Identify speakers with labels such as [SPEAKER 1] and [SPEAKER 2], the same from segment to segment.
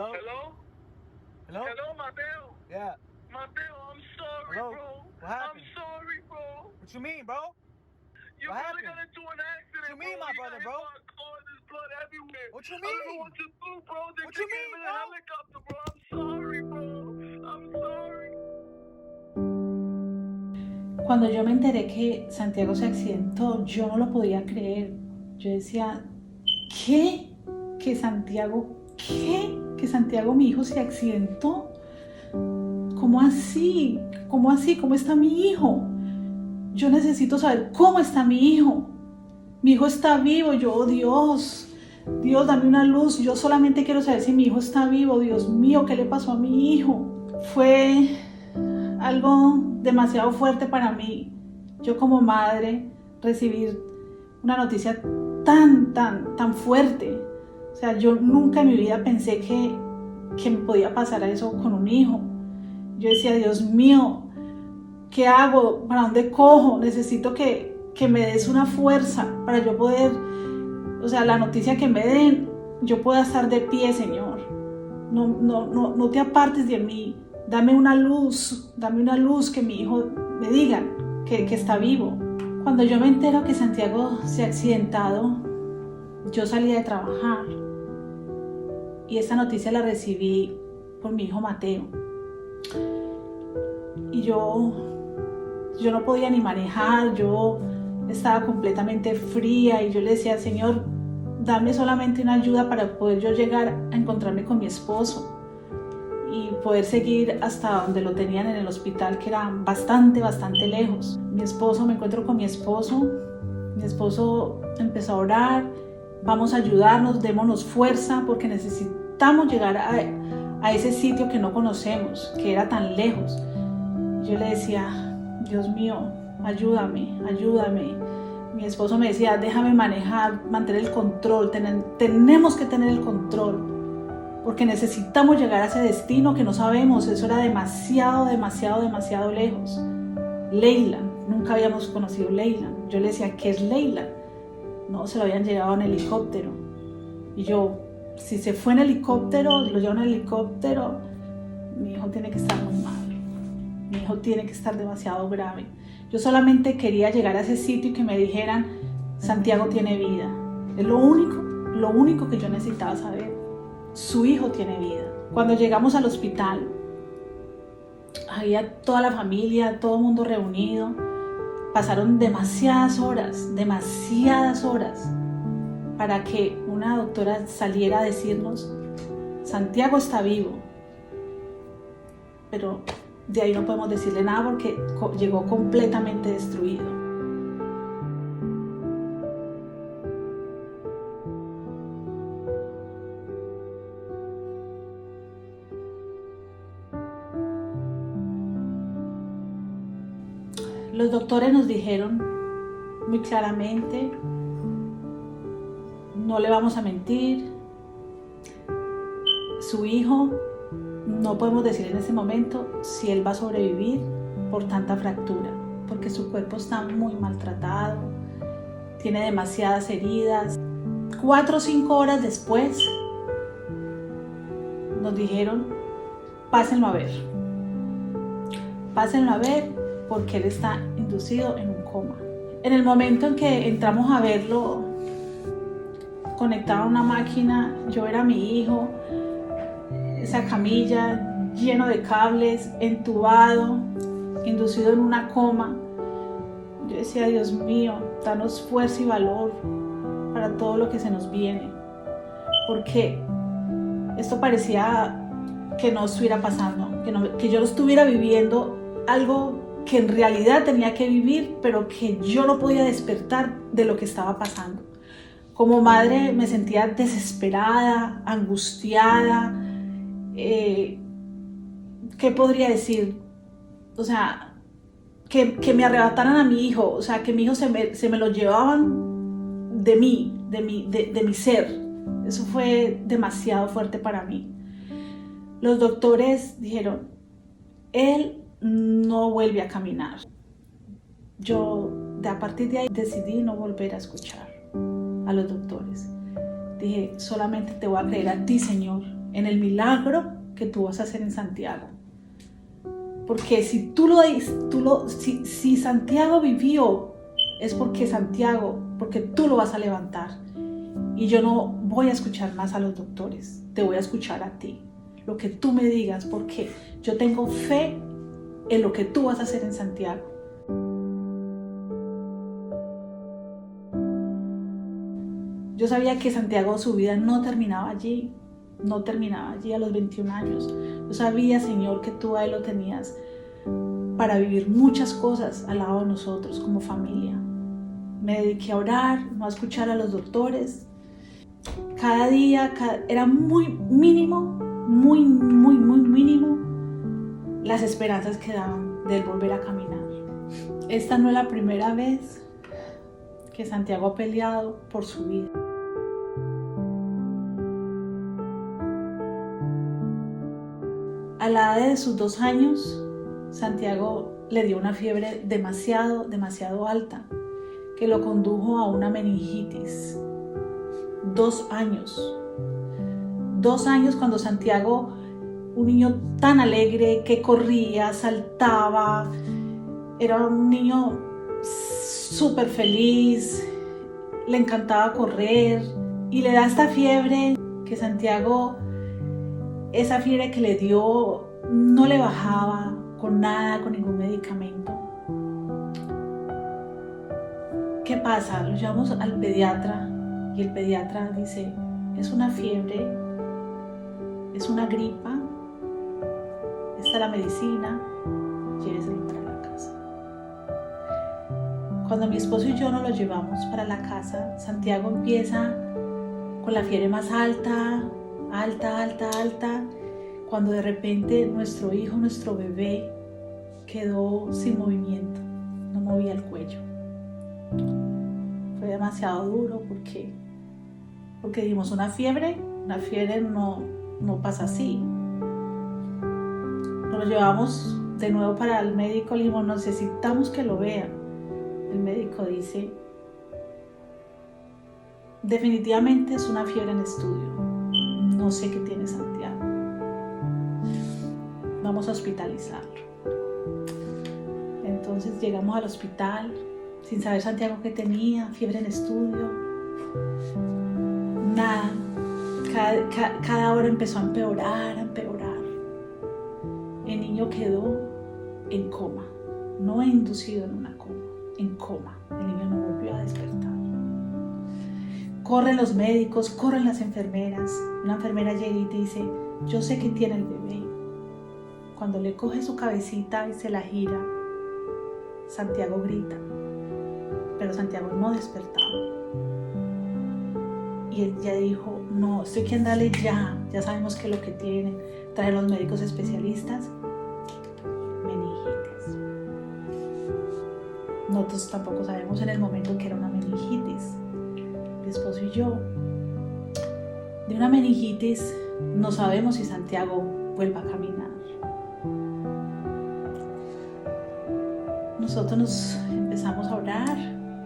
[SPEAKER 1] Hello?
[SPEAKER 2] Hello?
[SPEAKER 1] Hello?
[SPEAKER 2] Hello, Mateo.
[SPEAKER 1] Yeah.
[SPEAKER 2] Mateo, I'm sorry,
[SPEAKER 1] Hello?
[SPEAKER 2] bro.
[SPEAKER 1] What happened?
[SPEAKER 2] I'm sorry, bro.
[SPEAKER 1] What you mean, bro?
[SPEAKER 2] You
[SPEAKER 1] What
[SPEAKER 2] really
[SPEAKER 1] happened?
[SPEAKER 2] got into an accident,
[SPEAKER 1] What you mean,
[SPEAKER 2] bro.
[SPEAKER 1] my
[SPEAKER 2] You
[SPEAKER 1] brother,
[SPEAKER 2] got
[SPEAKER 1] bro?
[SPEAKER 2] hit by a car. There's blood everywhere.
[SPEAKER 1] What you
[SPEAKER 2] I don't know
[SPEAKER 1] mean?
[SPEAKER 2] what to do, bro. They
[SPEAKER 1] What you
[SPEAKER 2] took him
[SPEAKER 1] mean,
[SPEAKER 2] in a
[SPEAKER 1] bro?
[SPEAKER 2] helicopter, bro. I'm sorry, bro. I'm sorry.
[SPEAKER 3] Cuando yo me enteré que Santiago se accidentó, yo no lo podía creer. Yo decía, ¿qué? ¿Que Santiago qué? ¿Que Santiago, mi hijo, se accidentó? ¿Cómo así? ¿Cómo así? ¿Cómo está mi hijo? Yo necesito saber cómo está mi hijo. Mi hijo está vivo. Yo, oh Dios, Dios, dame una luz. Yo solamente quiero saber si mi hijo está vivo. Dios mío, ¿qué le pasó a mi hijo? Fue algo demasiado fuerte para mí. Yo como madre recibir una noticia tan fuerte. O sea, yo nunca en mi vida pensé que me podía pasar eso con un hijo. Yo decía, Dios mío, ¿qué hago? ¿Para dónde cojo? Necesito que me des una fuerza para yo poder, o sea, la noticia que me den, yo pueda estar de pie, Señor. No te apartes de mí. Dame una luz que mi hijo me diga que está vivo. Cuando yo me entero que Santiago se ha accidentado, yo salí de trabajar y esa noticia la recibí por mi hijo Mateo. Y yo no podía ni manejar, yo estaba completamente fría y yo le decía, Señor, dame solamente una ayuda para poder yo llegar a encontrarme con mi esposo y poder seguir hasta donde lo tenían en el hospital, que era bastante lejos. Me encuentro con mi esposo empezó a orar, vamos a ayudarnos, démonos fuerza porque necesitamos llegar a ese sitio que no conocemos, que era tan lejos. Yo le decía, Dios mío, ayúdame. Mi esposo me decía, déjame manejar, mantener el control, tenemos que tener el control, porque necesitamos llegar a ese destino que no sabemos, eso era demasiado lejos. Leyland, nunca habíamos conocido Leyland. Yo le decía, ¿qué es Leyland? No, se lo habían llevado en helicóptero. Y yo, si se fue en helicóptero, lo llevan en helicóptero, mi hijo tiene que estar muy mal. Mi hijo tiene que estar demasiado grave. Yo solamente quería llegar a ese sitio y que me dijeran, Santiago tiene vida. Es lo único que yo necesitaba saber. Su hijo tiene vida. Cuando llegamos al hospital, había toda la familia, todo el mundo reunido. Pasaron demasiadas horas para que una doctora saliera a decirnos, Santiago está vivo. Pero de ahí no podemos decirle nada porque llegó completamente destruido. Los doctores nos dijeron muy claramente, no le vamos a mentir, su hijo, no podemos decir en ese momento si él va a sobrevivir por tanta fractura, porque su cuerpo está muy maltratado, tiene demasiadas heridas. 4 o 5 horas después nos dijeron, pásenlo a ver porque él está inducido en un coma. En el momento en que entramos a verlo, conectado a una máquina, yo era mi hijo, esa camilla lleno de cables, entubado, inducido en una coma. Yo decía, Dios mío, danos fuerza y valor para todo lo que se nos viene, porque esto parecía que no estuviera pasando, que yo no estuviera viviendo algo que en realidad tenía que vivir, pero que yo no podía despertar de lo que estaba pasando. Como madre me sentía desesperada, angustiada. ¿Qué podría decir? O sea, que me arrebataran a mi hijo, o sea, que mi hijo se me lo llevaban de mi ser. Eso fue demasiado fuerte para mí. Los doctores dijeron, él no vuelve a caminar. Yo a partir de ahí decidí no volver a escuchar a los doctores. Dije, solamente te voy a creer a ti, Señor. en el milagro que tú vas a hacer en Santiago. Porque si si Santiago vivió, es porque tú lo vas a levantar. Y yo no voy a escuchar más a los doctores, te voy a escuchar a ti. Lo que tú me digas, porque yo tengo fe en lo que tú vas a hacer en Santiago. Yo sabía que Santiago, su vida no terminaba allí a los 21 años. Yo sabía, Señor, que tú a él lo tenías para vivir muchas cosas al lado de nosotros como familia. Me dediqué a orar, no a escuchar a los doctores. Cada día era muy mínimo las esperanzas que daban de él volver a caminar. Esta no es la primera vez que Santiago ha peleado por su vida. A la edad de sus 2 años, Santiago le dio una fiebre demasiado alta que lo condujo a una meningitis. 2 años. 2 años cuando Santiago, un niño tan alegre que corría, saltaba, era un niño súper feliz, le encantaba correr y le da esta fiebre que Santiago, esa fiebre que le dio, no le bajaba con nada, con ningún medicamento. ¿Qué pasa? Lo llevamos al pediatra y el pediatra dice, es una fiebre, es una gripa, esta es la medicina, lléveselo para la casa. Cuando mi esposo y yo nos lo llevamos para la casa, Santiago empieza con la fiebre más alta, cuando de repente nuestro hijo, nuestro bebé, quedó sin movimiento, no movía el cuello. Fue demasiado duro porque dimos una fiebre no pasa así. Nos lo llevamos de nuevo para el médico, le dijimos, necesitamos que lo vean. El médico dice, definitivamente es una fiebre en estudio, no sé qué tiene Santiago, vamos a hospitalizarlo. Entonces llegamos al hospital sin saber Santiago qué tenía, fiebre en estudio, nada, cada hora empezó a empeorar. El niño quedó en coma, no inducido en una coma, en coma. El niño no volvió a despertar. Corren los médicos, corren las enfermeras. Una enfermera llega y te dice, yo sé que tiene el bebé. Cuando le coge su cabecita y se la gira, Santiago grita, pero Santiago no despertaba. Y ella dijo, no, esto hay que andarle ya sabemos qué es lo que tiene. Trae los médicos especialistas, meningitis. Nosotros tampoco sabemos en el momento que era una meningitis. Mi esposo y yo, de una meningitis, no sabemos si Santiago vuelva a caminar. Nosotros nos empezamos a orar,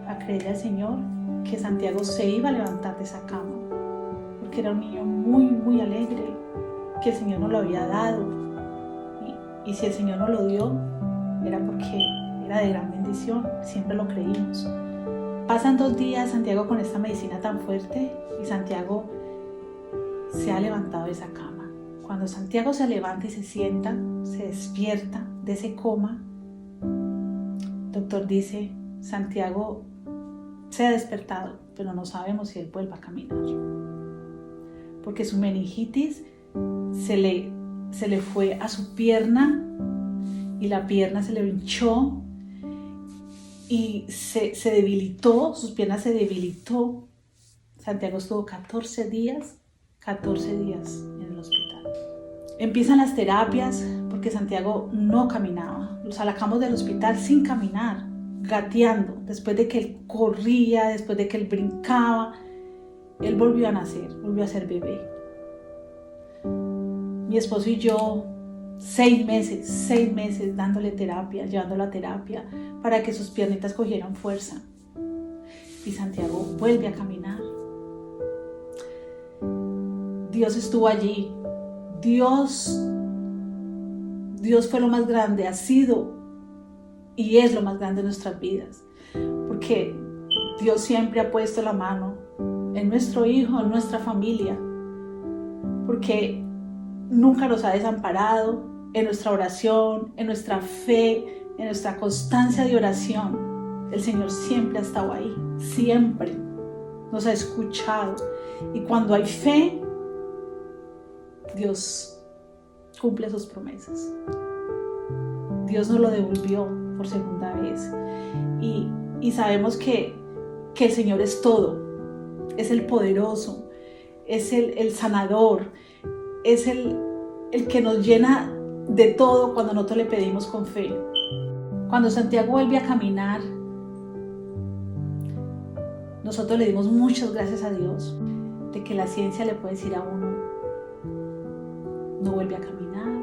[SPEAKER 3] a creerle al Señor que Santiago se iba a levantar de esa cama, porque era un niño muy alegre, que el Señor nos lo había dado, y si el Señor nos lo dio, era porque era de gran bendición, siempre lo creímos. Pasan 2 días Santiago con esta medicina tan fuerte, y Santiago se ha levantado de esa cama. Cuando Santiago se levanta y se sienta, se despierta de ese coma, el doctor dice, Santiago se ha despertado, pero no sabemos si él vuelva a caminar, porque su meningitis se le fue a su pierna y la pierna se le hinchó y se debilitó, sus piernas se debilitó. Santiago estuvo 14 días en el hospital. Empiezan las terapias porque Santiago no caminaba. Lo sacamos del hospital sin caminar, gateando. Después de que él corría, después de que él brincaba, él volvió a nacer, volvió a ser bebé. Mi esposo y yo, 6 meses dándole terapia, llevándolo a terapia para que sus piernitas cogieran fuerza. Y Santiago vuelve a caminar. Dios estuvo allí Dios fue lo más grande, ha sido y es lo más grande en nuestras vidas, porque Dios siempre ha puesto la mano en nuestro hijo, en nuestra familia, porque nunca nos ha desamparado en nuestra oración, en nuestra fe, en nuestra constancia de oración. El Señor siempre ha estado ahí, siempre nos ha escuchado, y cuando hay fe, Dios cumple sus promesas. Dios nos lo devolvió por segunda vez, y sabemos que el Señor es todo, es el poderoso, es el sanador, es el que nos llena de todo cuando nosotros le pedimos con fe. Cuando Santiago vuelve a caminar, nosotros le dimos muchas gracias a Dios de que la ciencia le puede decir a uno, no vuelve a caminar,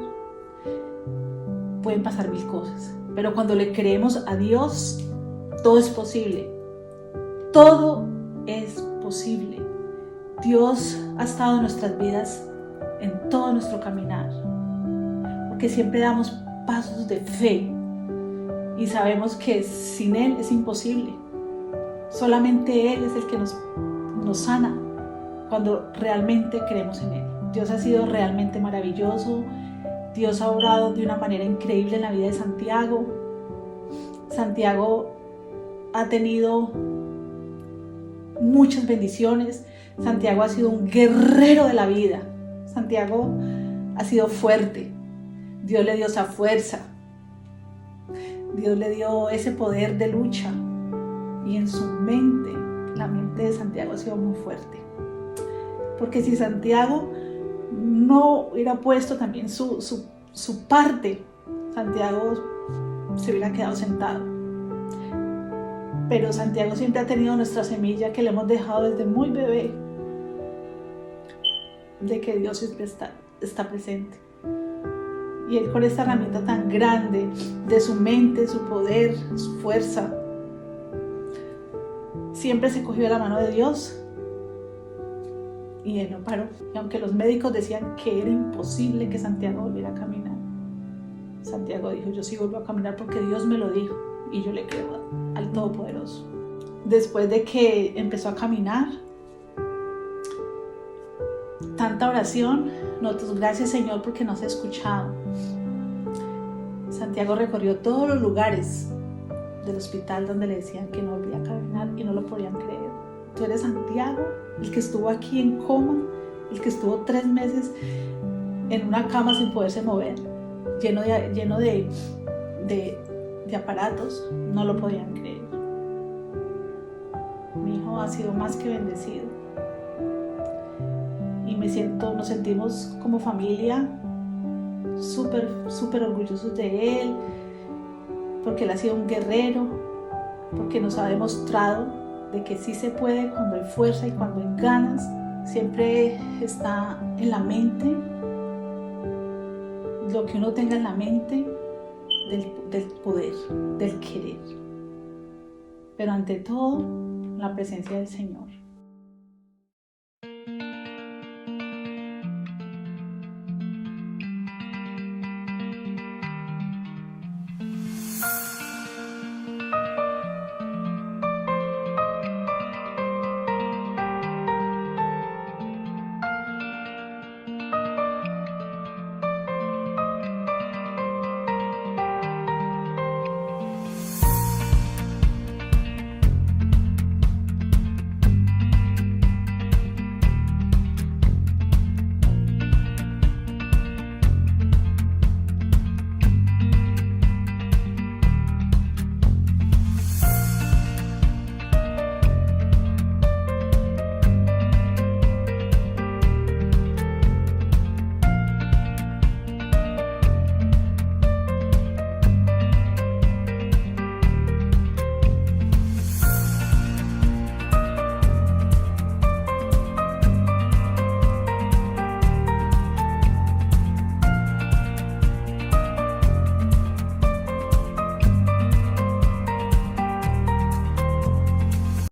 [SPEAKER 3] pueden pasar mil cosas, pero cuando le creemos a Dios, todo es posible, todo es posible. Dios ha estado en nuestras vidas en todo nuestro caminar, porque siempre damos pasos de fe y sabemos que sin Él es imposible. Solamente Él es el que nos sana cuando realmente creemos en Él. Dios ha sido realmente maravilloso. Dios ha obrado de una manera increíble en la vida de Santiago. Santiago ha tenido muchas bendiciones. Santiago ha sido un guerrero de la vida. Santiago ha sido fuerte. Dios le dio esa fuerza. Dios le dio ese poder de lucha. Y en su mente, la mente de Santiago ha sido muy fuerte. Porque si Santiago no hubiera puesto también su parte, Santiago se hubiera quedado sentado. Pero Santiago siempre ha tenido nuestra semilla que le hemos dejado desde muy bebé, de que Dios siempre está presente. Y Él, con esta herramienta tan grande de su mente, su poder, su fuerza, siempre se cogió de la mano de Dios y Él no paró. Y aunque los médicos decían que era imposible que Santiago volviera a caminar, Santiago dijo, yo sí vuelvo a caminar porque Dios me lo dijo y yo le creo al Todopoderoso. Después de que empezó a caminar, tanta oración, nosotros, gracias Señor porque nos has escuchado. Santiago recorrió todos los lugares del hospital donde le decían que no volvía a caminar y no lo podían creer. Tú eres Santiago, el que estuvo aquí en coma, el que estuvo 3 meses en una cama sin poderse mover, lleno de aparatos, no lo podían creer. Mi hijo ha sido más que bendecido y nos sentimos como familia súper orgullosos de él, porque él ha sido un guerrero, porque nos ha demostrado de que sí se puede cuando hay fuerza y cuando hay ganas. Siempre está en la mente, lo que uno tenga en la mente, del poder, del querer. Pero ante todo, la presencia del Señor.